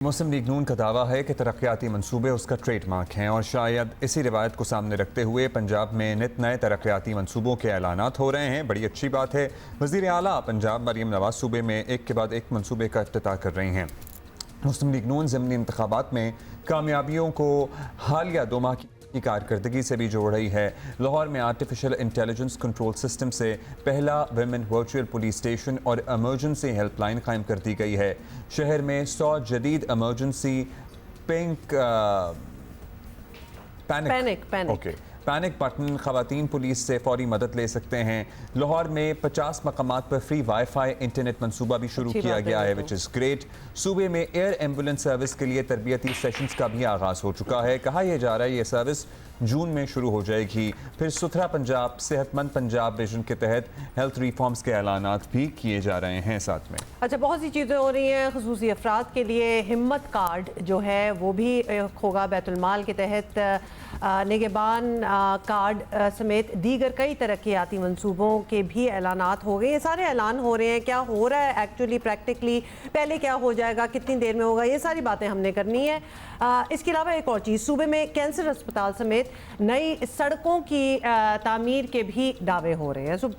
मुस्लिम league नून का दावा है कि तरक्याती मनसूबे उसका ट्रेडमार्क हैं और शायद इसी रिवायत को सामने रखते हुए पंजाब में नित नए तरक्याती मनसूबों के ऐलानात हो रहे हैं। बड़ी अच्छी बात है। वज़ीर आला पंजाब मरीम नवाज सूबे में एक के बाद एक मनसूबे का इफ्तिताह कर रही हैं। मुस्लिम लीग नून ज़िमनी इंतखाबात में कामयाबियों को हालिया 2 माह की कारकर्दगी से भी जोड़ रही है। लाहौर में आर्टिफिशियल इंटेलिजेंस कंट्रोल सिस्टम से पहला वुमेन वर्चुअल पुलिस स्टेशन और एमरजेंसी हेल्पलाइन कायम कर दी गई है। शहर में 100 जदीद एमरजेंसी पैनिक बटन खवातीन पुलिस से फौरी मदद ले सकते हैं। लाहौर में 50 मकामात पर फ्री वाईफाई इंटरनेट मनसूबा भी शुरू किया गया है, विच इज़ ग्रेट। सूबे में एयर एम्बुलेंस सर्विस के लिए तरबियती सेशंस का भी आगाज़ हो चुका है। कहा यह जा रहा है ये सर्विस जून में शुरू हो जाएगी। फिर सुथरा पंजाब सेहतमंद पंजाब विजन के तहत हेल्थ रिफॉर्म्स के ऐलानात भी किए जा रहे हैं साथ में। अच्छा, बहुत सी चीज़ें हो रही हैं खुसूसी अफराद के लिए। हिम्मत कार्ड जो है वो भी होगा बैतुलमाल के तहत। निगहबान कार्ड समेत दीगर कई तरक्याती मनसूबों के भी ऐलानात हो गए। ये सारे ऐलान हो रहे हैं, क्या हो रहा है एक्चुअली प्रैक्टिकली, पहले क्या हो जाएगा, कितनी देर में होगा, ये सारी बातें हमने करनी है। इसके अलावा एक और चीज़, सूबे में कैंसर अस्पताल समेत नई सड़कों की तामीर के भी दावे हो रहे हैं। सो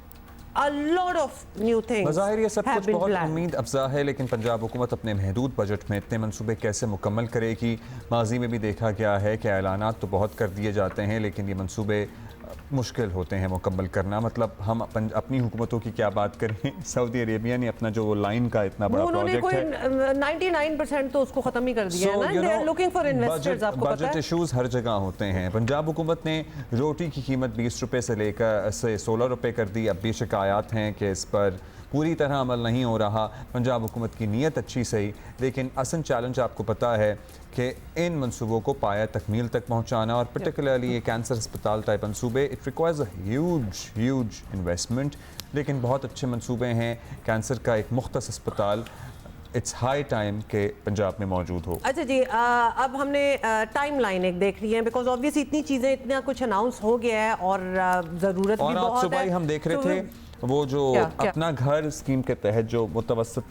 A lot of new things बज़ाहिर ये सब कुछ बहुत planned. उम्मीद अफजा है, लेकिन पंजाब हुकूमत अपने महदूद बजट में इतने मनसूबे कैसे मुकम्मल करेगी। माजी में भी देखा गया है कि ऐलानात तो बहुत कर दिए जाते हैं, लेकिन ये मनसूबे मुश्किल होते हैं मुकम्मल करना। मतलब हम अपनी हुकूमतों की क्या बात करें, सऊदी अरेबिया ने अपना जो लाइन का इतना बड़ा प्रोजेक्ट है 99% तो उसको ख़त्म ही कर दिया है ना। They are looking for investors, आपको पता है। बजट इशूज़ हर जगह होते हैं। पंजाब हुकूमत ने रोटी की कीमत 20 रुपये से लेकर 16 रुपये कर दी। अब भी शिकायत हैं कि इस पर पूरी तरह अमल नहीं हो रहा। पंजाब हुकूमत की नीयत अच्छी सही, लेकिन असल चैलेंज आपको पता है कि इन मनसूबों को पाया तकमील तक पहुँचाना, और पर्टिकुलरली ये कैंसर अस्पताल टाइप मनसूबे, it requires a huge investment. लेकिन बहुत अच्छे मनसूबे हैं। कैंसर का एक मुख्तस अस्पताल, इट्स हाई टाइम के पंजाब में मौजूद हो। अच्छा जी, अब हमने टाइम लाइन एक देख ली है, बिकॉज ऑब्वियस इतनी चीज़ें, इतना कुछ अनाउंस हो गया है और ज़रूरत भी बहुत है। और सुबह ही हम देख रहे थे वो जो अपना घर स्कीम के तहत जो मुतवस्सित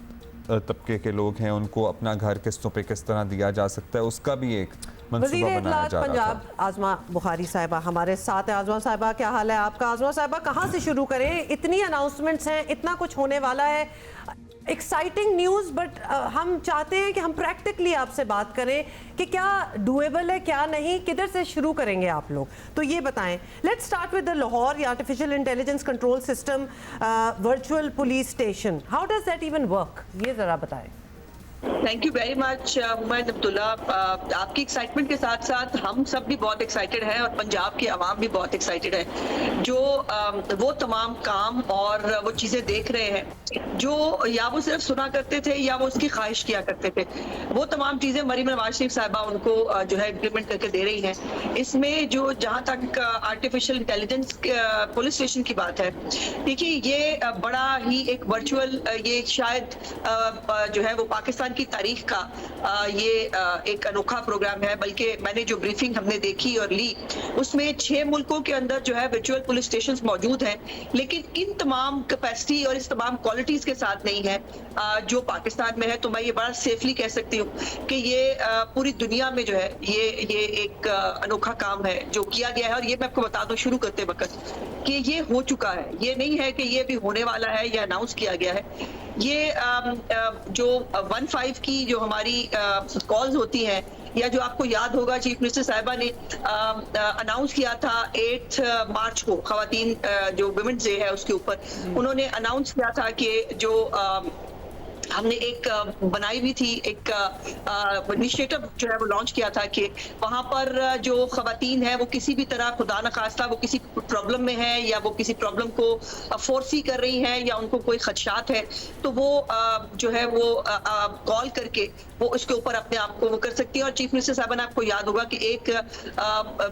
तबके के लोग हैं उनको अपना घर किस्तों पे किस तरह दिया जा सकता है, उसका भी एक मंसूबा बनाया जा रहा पंजाब था। आज़मा बुखारी साहिबा हमारे साथ है। आज़मा साहिबा, क्या हाल है आपका? आज़मा साहिबा, कहाँ से शुरू करें? इतनी अनाउंसमेंट्स हैं, इतना कुछ होने वाला है, एक्साइटिंग न्यूज़, बट हम चाहते हैं कि हम प्रैक्टिकली आपसे बात करें कि क्या डूएबल है, क्या नहीं, किधर से शुरू करेंगे आप लोग, तो ये बताएं। Let's start with the Lahore artificial intelligence control system virtual police station. How does that even work, ये ज़रा बताएं। Thank you very much human Abdullah. आपकी एक्साइटमेंट के साथ साथ हम सब भी बहुत एक्साइटेड हैं और पंजाब की आवाम भी बहुत एक्साइटेड है, जो वो तमाम काम और वो चीज़ें देख रहे हैं जो या वो सिर्फ सुना करते थे या वो उसकी ख्वाहिश किया करते थे। वो तमाम चीज़ें मरीम नवाज शरीफ साहिबा उनको जो है इम्प्लीमेंट करके दे रही हैं। इसमें जो जहाँ तक आर्टिफिशियल इंटेलिजेंस पुलिस स्टेशन की बात है, देखिए ये बड़ा ही एक वर्चुअल, ये शायद जो है वो पाकिस्तान की तारीख का ये एक अनोखा प्रोग्राम है। बल्कि मैंने जो ब्रीफिंग हमने देखी और ली उसमें 6 मुल्कों के अंदर जो है वर्चुअल पुलिस स्टेशन मौजूद हैं, लेकिन इन तमाम कैपेसिटी और इस तमाम क्वालिटीज के साथ नहीं है जो पाकिस्तान में है। तो मैं ये बड़ा सेफली कह सकती हूँ कि ये पूरी दुनिया में जो है ये एक अनोखा काम है जो किया गया है। और ये मैं आपको बता दूं शुरू करते वक्त कि ये हो चुका है, ये नहीं है कि ये भी होने वाला है या अनाउंस किया गया है। ये जो 15 की जो हमारी कॉल्स होती हैं, या जो आपको याद होगा चीफ मिनिस्टर साहिबा ने अनाउंस किया था 8 मार्च को, खवातीन जो वुमेन्स डे है उसके ऊपर उन्होंने अनाउंस किया था कि जो हमने एक बनाई हुई थी, एक इनिशिएटिव जो है वो लॉन्च किया था कि वहाँ पर जो खवातीन है वो किसी भी तरह खुदा न खास्ता वो किसी प्रॉब्लम में है या वो किसी प्रॉब्लम को फोर्सी कर रही हैं या उनको कोई खदशात है, तो वो जो है वो कॉल करके वो उसके ऊपर अपने आप को वो कर सकती है। और चीफ मिनिस्टर साहब ने, आपको याद होगा कि एक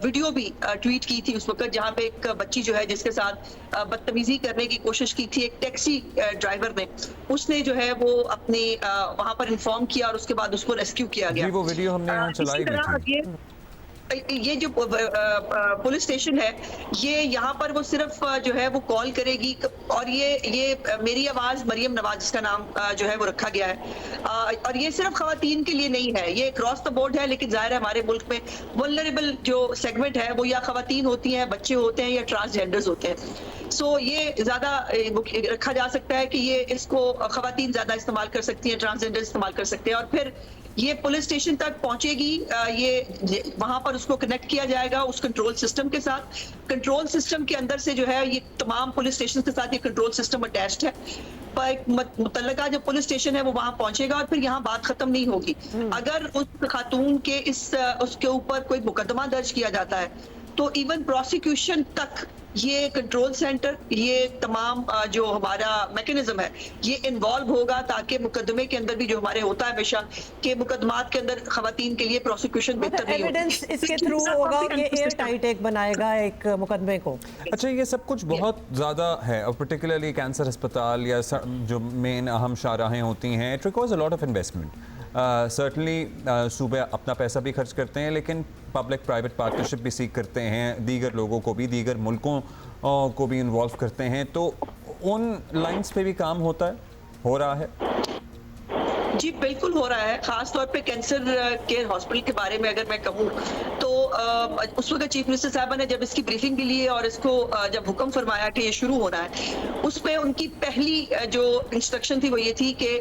वीडियो भी ट्वीट की थी उस वक्त, जहाँ पे एक बच्ची जो है जिसके साथ बदतमीजी करने की कोशिश की थी एक टैक्सी ड्राइवर ने, उसने जो है वो अपने वहां पर इन्फॉर्म किया और उसके बाद उसको रेस्क्यू किया गया। वो वीडियो हमने यहाँ चलाई भी थी। ये जो पुलिस स्टेशन है, ये यहाँ पर वो सिर्फ जो है वो कॉल करेगी, और ये मेरी आवाज मरियम नवाज जिसका नाम जो है वो रखा गया है, और ये सिर्फ खवातीन के लिए नहीं है, ये क्रॉस द बोर्ड है। लेकिन जाहिर है हमारे मुल्क में वल्नरेबल जो सेगमेंट है वो या खवातीन होती हैं, बच्चे होते हैं, या ट्रांसजेंडर्स होते हैं। सो ये ज्यादा रखा जा सकता है कि ये इसको खवातीन ज्यादा इस्तेमाल कर सकती हैं, ट्रांसजेंडर इस्तेमाल कर सकते हैं, और फिर ये पुलिस स्टेशन तक पहुंचेगी, ये वहां पर उसको कनेक्ट किया जाएगा उस कंट्रोल सिस्टम के साथ। कंट्रोल सिस्टम के अंदर से जो है ये तमाम पुलिस स्टेशन के साथ ये कंट्रोल सिस्टम अटैच्ड है, पर मुतल्लका जो पुलिस स्टेशन है वो वहां पहुंचेगा, और फिर यहाँ बात खत्म नहीं होगी। अगर उस खातून के उसके ऊपर कोई मुकदमा दर्ज किया जाता है तो इवन प्रोसिक्यूशन तक ये कंट्रोल सेंटर, ये तमाम जो हमारा मैकेनिज्म है ये इन्वॉल्व होगा, ताकि मुकदमे के अंदर भी जो हमारे होता है हमेशा कि मुकदमात के अंदर खवातीन के लिए प्रोसिक्यूशन बेहतर नहीं एविडेंस इसके थ्रू होगा, ये एयर टाइट एक बनाएगा एक मुकदमे को। अच्छा, ये सब कुछ बहुत ज़्यादा है, और पर्टिकुलरली कैंसर अस्पताल या जो मेन अहम शाहराहें होती हैं, it requires a lot of investment. Certainly सूबे अपना पैसा भी खर्च करते हैं, लेकिन पब्लिक प्राइवेट पार्टनरशिप भी सीख करते हैं, दीगर लोगों को भी, दीगर मुल्कों को भी इन्वॉल्व करते हैं, तो उन लाइंस पे भी काम होता है, हो रहा है? जी बिल्कुल हो रहा है। खास तौर पे कैंसर केयर हॉस्पिटल के बारे में अगर मैं कहूँ तो उस वक्त चीफ मिनिस्टर साहबा ने जब इसकी ब्रीफिंग के लिए और इसको जब हुक्म फरमाया कि ये शुरू होना है, उस पे उनकी पहली जो इंस्ट्रक्शन थी वो ये थी कि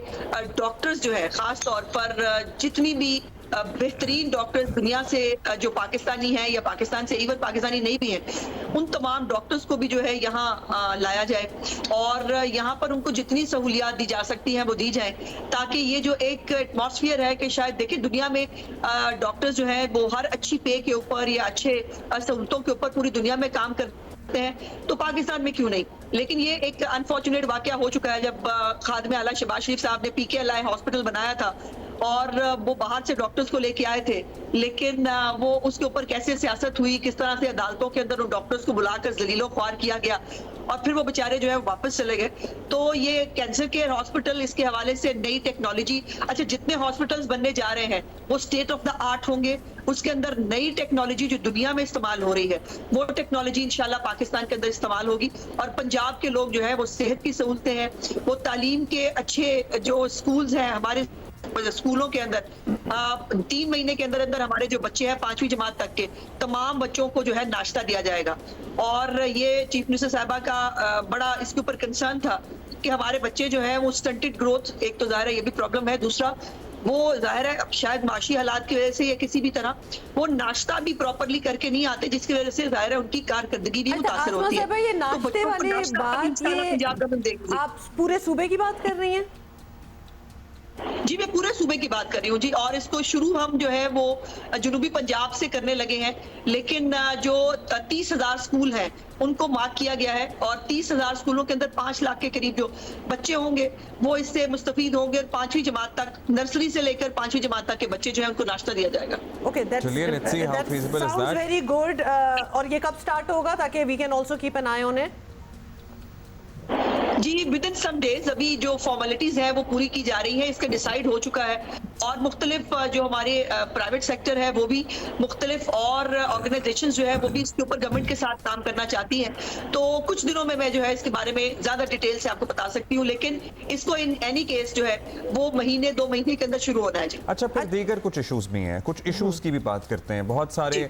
डॉक्टर्स जो है खास तौर पर जितनी भी बेहतरीन डॉक्टर्स दुनिया से जो पाकिस्तानी हैं या पाकिस्तान से इवन पाकिस्तानी नहीं भी हैं, उन तमाम डॉक्टर्स को भी जो है यहाँ लाया जाए, और यहाँ पर उनको जितनी सहूलियात दी जा सकती हैं वो दी जाए, ताकि ये जो एक एटमॉस्फेयर है कि शायद देखिए दुनिया में डॉक्टर्स जो हैं वो हर अच्छी पे के ऊपर या अच्छे सहूलतों के ऊपर पूरी दुनिया में काम करते हैं, तो पाकिस्तान में क्यों नहीं। लेकिन ये एक अनफॉर्चुनेट वाकया हो चुका है जब खादिम आला शहबाज शरीफ साहब ने PKLI हॉस्पिटल बनाया था और वो बाहर से डॉक्टर्स को लेके आए थे, लेकिन वो उसके ऊपर कैसे सियासत हुई, किस तरह से अदालतों के अंदर उन डॉक्टर्स को बुलाकर जलीलो ख्वार किया गया और फिर वो बेचारे जो है वापस चले गए। तो ये कैंसर केयर हॉस्पिटल, इसके हवाले से नई टेक्नोलॉजी, अच्छा जितने हॉस्पिटल्स बनने जा रहे हैं वो स्टेट ऑफ द आर्ट होंगे, उसके अंदर नई टेक्नोलॉजी जो दुनिया में इस्तेमाल हो रही है वो टेक्नोलॉजी इंशाल्लाह पाकिस्तान के अंदर इस्तेमाल होगी, और पंजाब के लोग जो है वो सेहत की सहूलतें हैं, वो तालीम के अच्छे जो स्कूल्स हैं, हमारे स्कूलों के अंदर 3 महीने के अंदर अंदर हमारे जो बच्चे हैं 5वीं जमात तक के तमाम बच्चों को जो है नाश्ता दिया जाएगा। और ये चीफ मिनिस्टर साहबा का बड़ा इसके ऊपर कंसर्न था कि हमारे बच्चे जो है वो स्टंटेड ग्रोथ, एक तो जाहिर है ये भी प्रॉब्लम है, दूसरा वो जाहिर है शायद माशी हालात की वजह से या किसी भी तरह वो नाश्ता भी प्रॉपरली करके नहीं आते, जिसकी वजह से जाहिर है उनकी कारकर्दगी भी मुतासर होती है। ये नाश्ते वाली बात, ये आप पूरे सूबे की बात कर रही हैं? जी मैं पूरे सूबे की बात कर रही हूँ जी, और इसको शुरू हम जो है वो जुनूबी पंजाब से करने लगे हैं, लेकिन जो 30,000 स्कूल हैं उनको मार्क किया गया है, और 30,000 स्कूलों के अंदर 5 लाख के करीब जो बच्चे होंगे वो इससे मुस्तफीद होंगे, और 5वीं जमात तक, नर्सरी से लेकर 5वीं जमात तक के बच्चे जो है उनको नाश्ता दिया जाएगा। Okay, that's very good. और ये कब स्टार्ट होगा ताकि we can also keep an eye on it? जी विद इन सम डेज अभी जो फॉर्मेलिटीज है वो पूरी की जा रही है, इसका डिसाइड हो चुका है, और मुख्तलिफ जो हमारे प्राइवेट सेक्टर है वो भी मुख्तलिफ और ऑर्गेनाइजेशंस जो है वो भी इसके ऊपर गवर्नमेंट के साथ काम करना चाहती हैं, तो कुछ दिनों में मैं जो है इसके बारे में ज्यादा डिटेल से आपको बता सकती हूँ, लेकिन इसको इन एनी केस जो है वो 1-2 महीने के अंदर शुरू होना है जी। अच्छा, फिर दीगर कुछ इशूज भी हैं, कुछ इशूज की भी बात करते हैं। बहुत सारे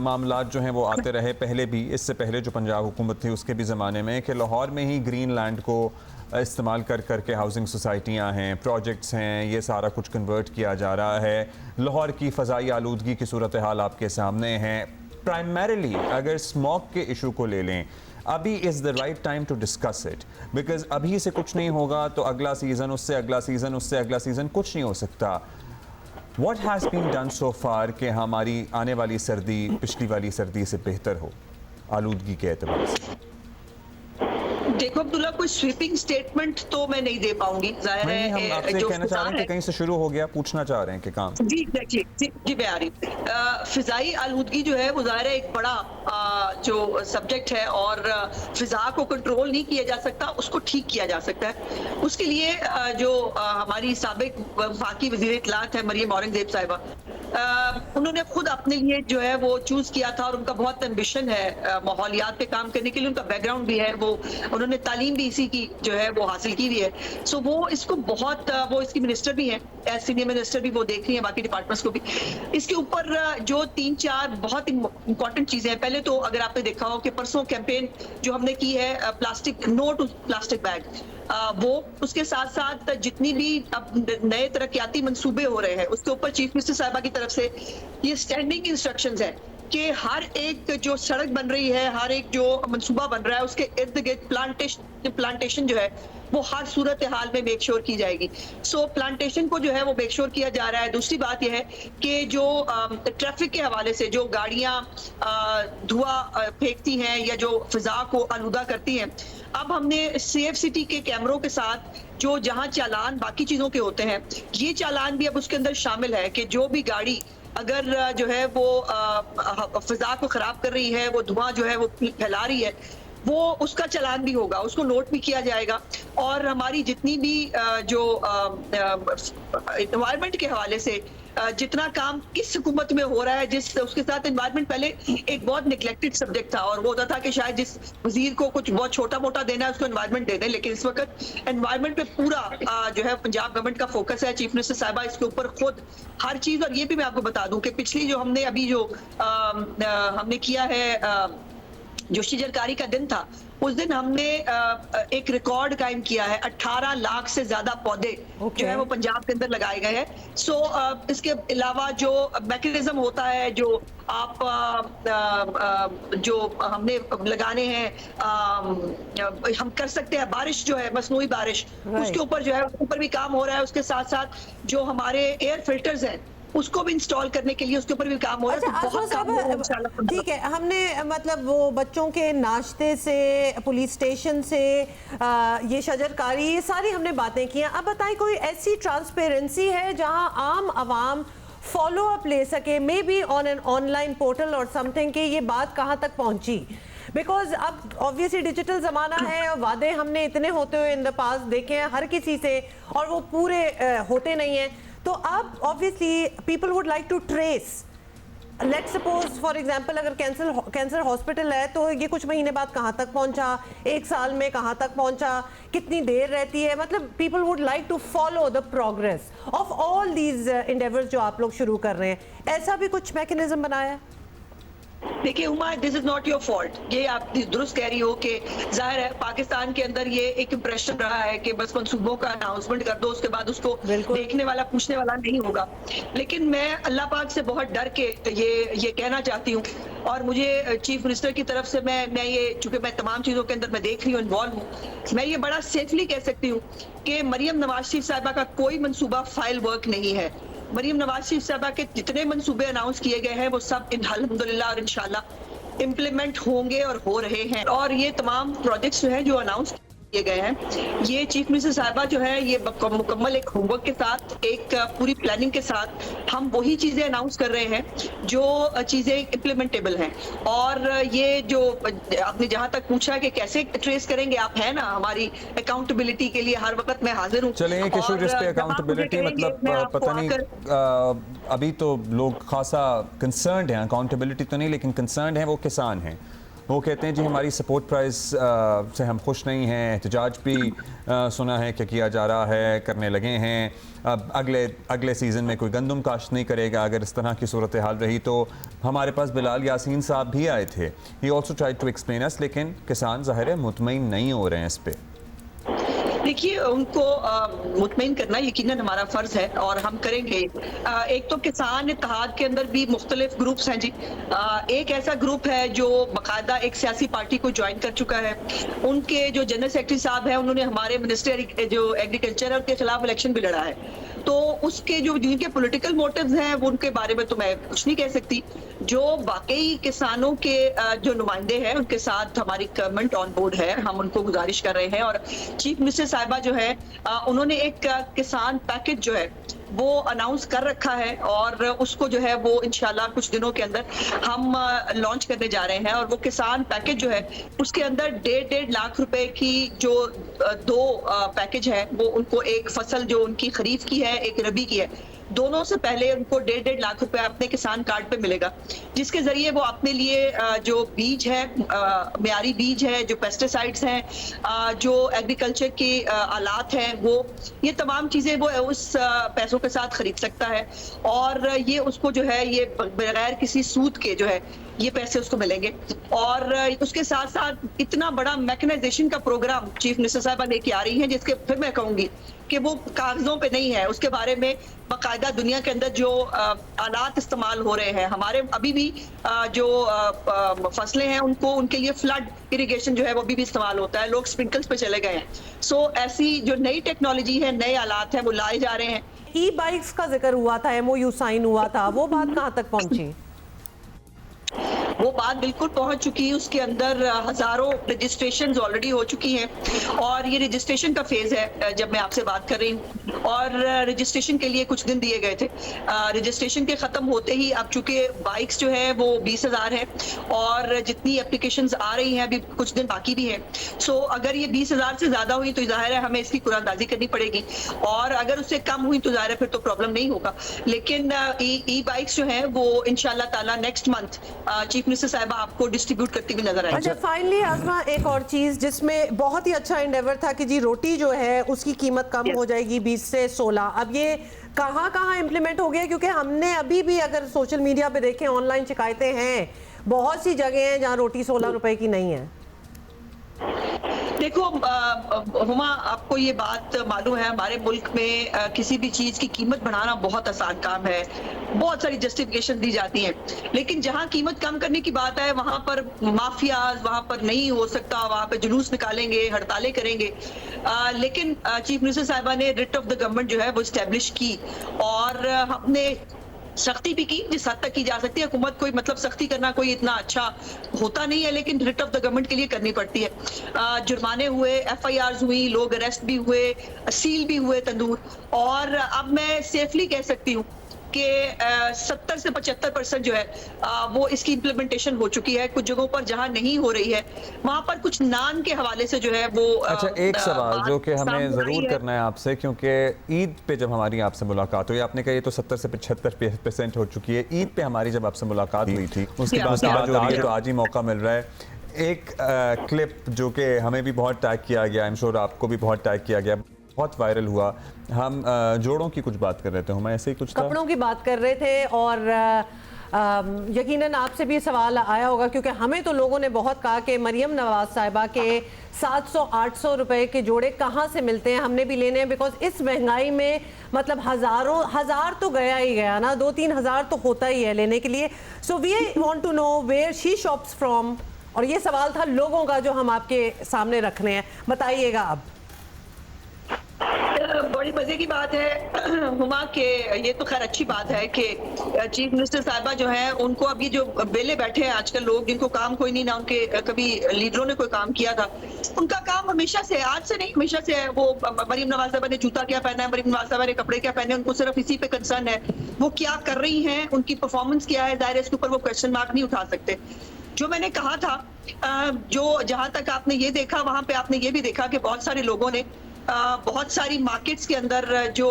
मामलात जो हैं वो आते रहे पहले भी, इससे पहले जो पंजाब हुकूमत थी उसके भी ज़माने में, कि लाहौर में ही ग्रीन लैंड को इस्तेमाल कर करके हाउसिंग सोसाइटियाँ हैं, प्रोजेक्ट्स हैं, ये सारा कुछ कन्वर्ट किया जा रहा है। लाहौर की फ़ज़ाई आलूदगी की सूरत हाल आपके सामने है। प्राइमरीली अगर स्मॉग के इशू को ले लें, अभी is the right time to discuss it, because अभी से कुछ नहीं होगा तो अगला सीज़न, उससे अगला सीज़न, उससे अगला सीज़न, कुछ नहीं हो सकता। What has been done so far कि हमारी आने वाली सर्दी पिछली वाली सर्दी से बेहतर हो आलूदगी के एतबार से? देखो अब्दुल्ला, कोई स्वीपिंग स्टेटमेंट तो मैं नहीं दे पाऊंगी, जाहिर है हम आपसे कहना चाह रहे हैं कि कहीं से शुरू हो गया, पूछना चाह रहे हैं कि काम जी एग्जैक्टली जी मैं आ रही हूँ। फिजाई आलूदगी जो है वो जाहिर है एक बड़ा जो सब्जेक्ट है, और फिजा को कंट्रोल नहीं किया जा सकता, उसको ठीक किया जा सकता है। उसके लिए जो हमारी साबिक वफाकी वज़ीर इत्तलात है मरियम औरंगज़ेब साहिबा, उन्होंने खुद अपने लिए जो है वो चूज किया था और उनका बहुत एम्बिशन है माहौलियात पे काम करने के लिए, उनका बैकग्राउंड भी है, वो उन्होंने तालीम भी इसी की जो है वो हासिल की हुई है। सो वो इसको बहुत वो इसकी मिनिस्टर भी हैं, सीनियर मिनिस्टर भी वो देख रही हैं, बाकी डिपार्टमेंट्स को भी। इसके ऊपर जो 3-4 बहुत इंपॉर्टेंट चीजें हैं। पहले तो अगर आपने देखा हो कि परसों कैंपेन जो हमने की है plastic no to plastic bag, वो उसके साथ साथ जितनी भी अब नए तरक्याती मंसूबे हो रहे हैं उसके ऊपर चीफ मिनिस्टर साहिबा की तरफ से ये स्टैंडिंग इंस्ट्रक्शंस है कि हर एक जो सड़क बन रही है, हर एक जो मंसूबा बन रहा है उसके इर्द गिर्द प्लांटेशन जो है वो हर सूरत हाल में मेक श्योर की जाएगी। सो प्लांटेशन को जो है वो मेक श्योर किया जा रहा है। दूसरी बात यह है कि जो ट्रैफिक के हवाले से जो गाड़ियां धुआं फेंकती हैं या जो फिजा को आलूदा करती हैं, अब हमने CFCT के कैमरों के साथ जो जहां चालान बाकी चीजों के होते हैं, ये चालान भी अब उसके अंदर शामिल है कि जो भी गाड़ी अगर जो है वो फिजा को खराब कर रही है, वो धुआं जो है वो फैला रही है, वो उसका चालान भी होगा, उसको नोट भी किया जाएगा। और हमारी जितनी भी जो एनवायरनमेंट के हवाले से जितना काम किस हुकूमत में हो रहा है, जिस उसके साथ एनवायरनमेंट पहले एक बहुत निगलेक्टेड सब्जेक्ट था और वो होता था कि शायद जिस वजीर को कुछ बहुत छोटा मोटा देना है उसको एनवायरनमेंट दे दें, लेकिन इस वक्त एनवायरनमेंट पे पूरा जो है पंजाब गवर्नमेंट का फोकस है। चीफ मिनिस्टर साहिबा इसके ऊपर खुद हर चीज, और ये भी मैं आपको बता दूं कि पिछली जो हमने अभी जो हमने किया है जो शिजरकारी का दिन था, उस दिन हमने एक रिकॉर्ड कायम किया है। 18 लाख से ज्यादा पौधे जो है वो पंजाब के अंदर लगाए गए हैं। सो इसके अलावा जो मैकेनिज्म होता है जो आप जो हमने लगाने हैं, हम कर सकते हैं। बारिश जो है मसनूई बारिश, उसके ऊपर जो है ऊपर भी काम हो रहा है। उसके साथ साथ जो हमारे एयर फिल्टर्स हैं उसको भी इंस्टॉल करने के लिए उसके ऊपर भी काम हो रहा है। अच्छा, तो बहुत काम हो रहा है इंशाल्लाह। ठीक है, हमने मतलब वो बच्चों के नाश्ते से पुलिस स्टेशन से ये शजरकारी, ये सारी हमने बातें की हैं। अब बताएं कोई ऐसी ट्रांसपेरेंसी है जहां आम आवाम फॉलो अप ले सके, may be on an online portal और समथिंग, कि ये बात कहाँ तक पहुंची? बिकॉज अब ऑब्वियसली डिजिटल ज़माना है और वादे हमने इतने होते हुए इन द पास्ट देखे हैं हर किसी से, और वो पूरे होते नहीं हैं। तो अब obviously people would like to trace, let's suppose for example अगर कैंसर हॉस्पिटल है तो ये कुछ महीने बाद कहाँ तक पहुंचा, एक साल में कहाँ तक पहुंचा, कितनी देर रहती है, मतलब people would like to follow the progress of all these endeavours जो आप लोग शुरू कर रहे हैं। ऐसा भी कुछ मैकेनिज्म बनाया है? देखिए Uma, this is not your fault. ये आप दुरुस्त कह रही हो कि जाहिर है पाकिस्तान के अंदर ये एक इम्प्रेशन रहा है कि बस मंसूबों का अनाउंसमेंट कर दो, उसके बाद उसको देखने वाला पूछने वाला नहीं होगा। लेकिन मैं अल्लाह पाक से बहुत डर के ये कहना चाहती हूँ, और मुझे चीफ मिनिस्टर की तरफ से मैं ये, चूंकि मैं तमाम चीजों के अंदर मैं देख रही हूँ, इन्वॉल्व हूँ, मैं ये बड़ा सेफली कह सकती हूँ कि मरियम नवाज शरीफ साहिबा का कोई मंसूबा फाइल वर्क नहीं है। मरियम नवाज शरीफ साहिबा के जितने मंसूबे अनाउंस किए गए हैं वो सब अल्हम्दुलिल्लाह और इंशाल्लाह इम्प्लीमेंट होंगे और हो रहे हैं। और ये तमाम प्रोजेक्ट्स जो हैं जो अनाउंस किए गए हैं, ये चीफ मिनिस्टर साहिबा जो है ये मुकम्मल एक होमवर्क के साथ, एक पूरी प्लानिंग के साथ हम वही चीजें अनाउंस कर रहे हैं जो चीजें इम्प्लीमेंटेबल हैं। और ये जो आपने जहां तक पूछा कि कैसे ट्रेस करेंगे, आप है ना हमारी अकाउंटेबिलिटी के लिए हर वक्त मैं हाजिर हूँ। चलिए किशोर, जिस पे अकाउंटेबिलिटी मतलब पता नहीं, अभी तो लोग खासा कंसर्न्ड हैं, अकाउंटेबिलिटी तो नहीं लेकिन कंसर्न्ड हैं वो किसान हैं। वो कहते हैं जी हमारी सपोर्ट प्राइस से हम खुश नहीं हैं, एहतजाज भी सुना है कि किया जा रहा है, करने लगे हैं। अब अगले सीज़न में कोई गंदम काश्त नहीं करेगा अगर इस तरह की सूरत हाल रही। तो हमारे पास बिलाल यासीन साहब भी आए थे, he also tried to explain us, लेकिन किसान ज़ाहिर है मुतमईन नहीं हो रहे हैं इस पर। देखिए उनको मुतमईन करना यकीनन हमारा फर्ज है और हम करेंगे। एक तो किसान इत्तेहाद के अंदर भी मुख्तलिफ ग्रुप्स हैं जी। एक ऐसा ग्रुप है जो बाकायदा एक सियासी पार्टी को ज्वाइन कर चुका है। उनके जो जनरल सेक्रेटरी साहब हैं उन्होंने हमारे मिनिस्टर जो एग्रीकल्चर है उनके खिलाफ इलेक्शन भी लड़ा है। तो उसके जो जिनके पॉलिटिकल मोटिव्स हैं वो उनके बारे में तो मैं कुछ नहीं कह सकती। जो वाकई किसानों के जो नुमाइंदे हैं उनके साथ हमारी गवर्नमेंट ऑन बोर्ड है, हम उनको गुजारिश कर रहे हैं। और चीफ मिनिस्टर साहिबा जो है उन्होंने एक किसान पैकेज जो है वो अनाउंस कर रखा है और उसको जो है वो इंशाल्लाह कुछ दिनों के अंदर हम लॉन्च करने जा रहे हैं। और वो किसान पैकेज जो है उसके अंदर 1.5 लाख रुपए की जो 2 पैकेज है वो उनको, एक फसल जो उनकी खरीफ की है, एक रबी की है, दोनों से पहले उनको 1.5 लाख रुपए अपने किसान कार्ड पे मिलेगा, जिसके जरिए वो अपने लिए जो बीज है, मियारी बीज है, जो पेस्टिसाइड्स हैं, जो एग्रीकल्चर के आलात हैं, वो ये तमाम चीजें वो उस पैसों के साथ खरीद सकता है और ये उसको जो है ये बगैर किसी सूद के जो है ये पैसे उसको मिलेंगे। और उसके साथ साथ इतना बड़ा मैकेनाइजेशन का प्रोग्राम चीफ मिनिस्टर साहबा लेके आ रही हैं, जिसके फिर मैं कहूंगी कि वो कागजों पे नहीं है, उसके बारे में बाकायदा दुनिया के अंदर जो आलात इस्तेमाल हो रहे हैं, हमारे अभी भी जो फसलें हैं उनको उनके लिए फ्लड इरिगेशन जो है वो अभी भी इस्तेमाल होता है, लोग स्प्रिंकल्स पे चले गए हैं। सो ऐसी जो नई टेक्नोलॉजी है, नए आलात हैं, वो लाए जा रहे हैं। ई बाइक्स का जिक्र हुआ था, MOU साइन हुआ था, वो बात कहाँ तक पहुंची? वो बात बिल्कुल पहुंच चुकी है, उसके अंदर हजारों रजिस्ट्रेशंस ऑलरेडी हो चुकी हैं और ये रजिस्ट्रेशन का फेज है जब मैं आपसे बात कर रही हूँ, और रजिस्ट्रेशन के लिए कुछ दिन दिए गए थे। रजिस्ट्रेशन के खत्म होते ही अब चूंकि बाइक्स जो है वो 20,000 है और जितनी एप्लीकेशंस आ रही हैं अभी कुछ दिन बाकी भी है। सो अगर ये 20,000 से ज्यादा हुई तो जाहिर है हमें इसकी कुरानंदाजी करनी पड़ेगी, और अगर उससे कम हुई तो जाहिर है फिर तो प्रॉब्लम नहीं होगा। लेकिन ई बाइक्स जो है वो इंशाल्लाह ताला नेक्स्ट मंथ चीफ मिनिस्टर साहिबा आपको डिस्ट्रीब्यूट करती हुई नजर आएगी। अच्छा, फाइनली आज़मा एक और चीज जिसमें बहुत ही अच्छा एंडेवर था कि जी रोटी जो है उसकी कीमत कम हो जाएगी 20 से 16, अब ये कहाँ कहाँ इम्प्लीमेंट हो गया? क्योंकि हमने अभी भी अगर सोशल मीडिया पे देखें, ऑनलाइन शिकायतें हैं, बहुत सी जगह हैं जहाँ रोटी 16 रुपए की नहीं है। देखो हुमा, आपको ये बात मालूम है हमारे मुल्क में किसी भी चीज की कीमत बढ़ाना बहुत आसान काम है, बहुत सारी जस्टिफिकेशन दी जाती हैं, लेकिन जहां कीमत कम करने की बात है वहां पर माफियाज वहां पर नहीं हो सकता, वहां पर जुलूस निकालेंगे, हड़तालें करेंगे। लेकिन चीफ मिनिस्टर साहिबा ने रिट ऑफ द गवर्नमेंट जो है वो स्टैब्लिश की और हमने सख्ती भी की जिस हद तक की जा सकती है। हुकूमत कोई मतलब सख्ती करना कोई इतना अच्छा होता नहीं है, लेकिन रिट ऑफ द गवर्नमेंट के लिए करनी पड़ती है। जुर्माने हुए, FIRs हुई, लोग अरेस्ट भी हुए, सील भी हुए तंदूर, और अब मैं सेफली कह सकती हूँ कि 70 से 75% जो है वो इसकी इम्प्लीमेंटेशन हो चुकी है। कुछ जगहों पर जहां नहीं हो रही है वहां पर कुछ नान के हवाले से जो है वो अच्छा, एक सवाल जो कि हमें ज़रूर करना है आपसे, क्योंकि ईद पे जब हमारी आपसे मुलाकात हुई, आपने कहा ये तो 70 से 75% हो चुकी है। ईद पे हमारी जब आपसे मुलाकात हुई थी, उसके बाद आज हो रही है, तो आज ही मौका मिल रहा है। एक क्लिप जो कि हमें भी बहुत टैग किया गया, आई एम श्योर आपको भी बहुत टैग किया गया, बहुत वायरल हुआ। हम जोड़ों की कुछ बात कर रहे थे, हम ऐसे ही कुछ कपड़ों की बात कर रहे थे, और यकीनन आपसे भी सवाल आया होगा क्योंकि हमें तो लोगों ने बहुत कहा कि मरियम नवाज साहिबा के 700-800 रुपए के जोड़े कहाँ से मिलते हैं, हमने भी लेने हैं, बिकॉज इस महंगाई में मतलब हजार तो गया ही गया ना, 2-3 हज़ार तो होता ही है लेने के लिए। So we want to know where she shops from, और ये सवाल था लोगों का जो हम आपके सामने रख रहे हैं, बताइएगा। अब बड़ी मजे की बात है हुमा के, ये तो खैर अच्छी बात है कि चीफ मिनिस्टर साहिबा जो है उनको अब ये जो बेले बैठे हैं आजकल लोग जिनको काम कोई नहीं ना, उनके कभी लीडरों ने कोई काम किया था, उनका काम हमेशा से, आज से नहीं हमेशा से है। वो मरीम नवाज साहिबा ने जूता क्या पहना है, मरीम नवाज साहिबा ने कपड़े क्या पहने, उनको सिर्फ इसी पे कंसर्न है, वो क्या कर रही हैं, उनकी परफॉर्मेंस क्या है, जाहिर है इसके ऊपर वो क्वेश्चन मार्क नहीं उठा सकते। जो मैंने कहा था, जो जहां तक आपने ये देखा वहां पे आपने ये भी देखा कि बहुत सारे लोगों ने बहुत सारी मार्केट्स के अंदर जो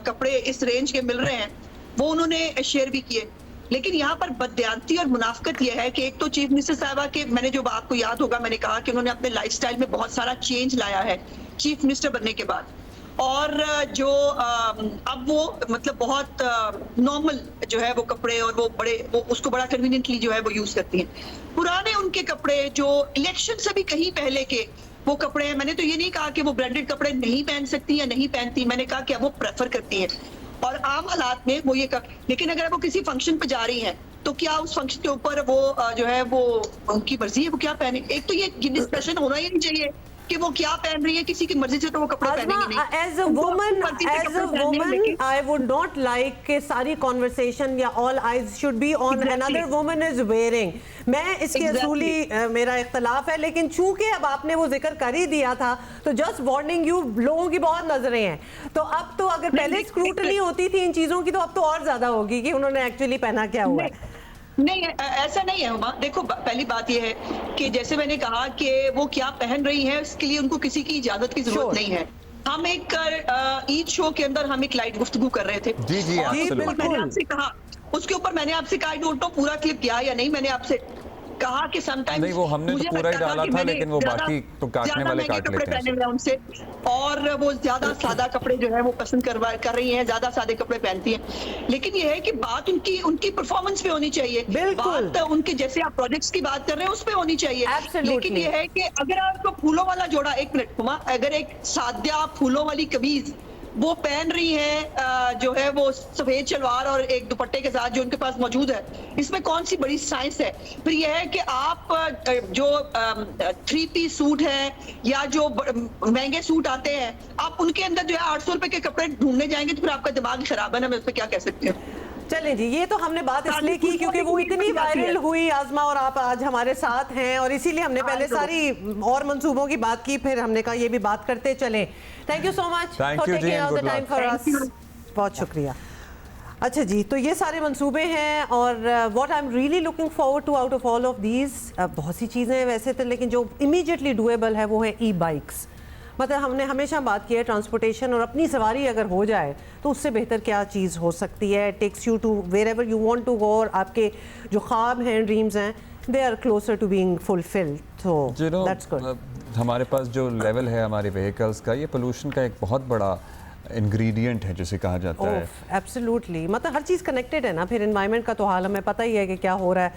कपड़े इस रेंज के मिल रहे हैं वो उन्होंने शेयर भी किए। लेकिन यहाँ पर बददियानती और मुनाफिकत यह है कि एक तो चीफ मिनिस्टर साहिबा के, मैंने जो आपको याद होगा मैंने कहा कि उन्होंने अपने लाइफस्टाइल में बहुत सारा चेंज लाया है चीफ मिनिस्टर बनने के बाद, और जो अब वो मतलब बहुत नॉर्मल जो है वो कपड़े, और वो बड़े वो उसको बड़ा कन्वीनियंटली जो है वो यूज करती हैं। पुराने उनके कपड़े जो इलेक्शन से भी कहीं पहले के वो कपड़े हैं, मैंने तो ये नहीं कहा कि वो ब्रांडेड कपड़े नहीं पहन सकती या नहीं पहनती, मैंने कहा कि वो प्रेफर करती हैं और आम हालात में वो ये लेकिन अगर वो किसी फंक्शन पे जा रही हैं तो क्या उस फंक्शन के ऊपर वो जो है वो उनकी मर्जी है वो क्या पहने। एक तो ये डिस्कशन होना ही नहीं चाहिए कि वो क्या पहन रही है, किसी की मर्जी से तो वो कपड़े पहनेंगे नहीं। As a woman, I would not like कि सारी conversation या all eyes should be on another woman is wearing। मैं इसके असूली मेरा इख्तलाफ है, लेकिन चूंकि अब आपने वो जिक्र कर ही दिया था तो जस्ट वार्निंग यू, लोगों की बहुत नजरें हैं, तो अब तो अगर पहले स्क्रूटनी होती थी इन चीजों की तो अब तो और ज्यादा होगी कि उन्होंने एक्चुअली पहना क्या हुआ है। नहीं, ऐसा नहीं है हुमा। देखो पहली बात यह है कि जैसे मैंने कहा कि वो क्या पहन रही है उसके लिए उनको किसी की इजाजत की जरूरत नहीं है। हम एक ईद शो के अंदर हम एक लाइट गुफ्तगू कर रहे थे। जी जी, और उसके ऊपर absolutely. मैंने आपसे कहा, उसके ऊपर मैंने आपसे कहा, आई डोंट नो पूरा क्लिप किया या नहीं, मैंने आपसे कहा कि समटाइम्स नहीं, वो हमने तो पूरा ही डाला था, लेकिन वो बाकी तो काटने वाले काट लेते हैं। पहने हुए हैं उनसे, और वो ज्यादा सादा कपड़े जो है वो पसंद कर रही हैं, ज्यादा सादे कपड़े पहनती हैं। लेकिन ये है कि बात उनकी परफॉर्मेंस पे होनी चाहिए, बिल्कुल। बात उनके जैसे आप प्रोजेक्ट्स की बात कर रहे हैं उस पे होनी चाहिए। Absolutely. लेकिन ये है कि अगर आपको फूलों वाला जोड़ा, एक मिनट हुमा, अगर एक सादा फूलों वाली कमीज वो पहन रही है, जो है वो सफेद शलवार और एक दुपट्टे के साथ जो उनके पास मौजूद है, इसमें कौन सी बड़ी साइंस है? फिर यह है कि आप जो 3 पीस सूट है या जो महंगे सूट आते हैं, आप उनके अंदर जो है 800 रुपए के कपड़े ढूंढने जाएंगे तो फिर आपका दिमाग खराब है ना, मैं उस पर क्या कह सकती हूँ। चलें जी, ये तो हमने बात इसलिए की क्योंकि वो इतनी वायरल हुई आजमा, और आप आज हमारे साथ हैं, और इसीलिए हमने पहले सारी और मंसूबों की बात की, फिर हमने कहा ये भी बात करते चलें। Thank you so much Thank you जी, and good luck. For us, बहुत शुक्रिया। अच्छा जी, तो ये सारे मंसूबे हैं, और what I am really looking forward to out of all of these, बहुत सी चीज़ें हैं वैसे तो, लेकिन जो इमीडिएटली डूएबल है वो है ई बाइक्स। मतलब हमने हमेशा बात की है ट्रांसपोर्टेशन, और अपनी सवारी अगर हो जाए तो उससे बेहतर क्या चीज़ हो सकती है। Takes you to wherever you want to go, और आपके जो ख्वाब हैं, ड्रीम्स हैं, they are closer to being fulfilled, तो दैट्स गुड। हमारे पास जो लेवल है हमारे व्हीकल्स का, ये पोल्यूशन का एक बहुत बड़ा इंग्रेडिएंट है जिसे कहा जाता है। एब्सोल्युटली, मतलब हर चीज़ कनेक्टेड है ना, फिर एनवायरनमेंट का तो हाल हमें पता ही है कि क्या हो रहा है।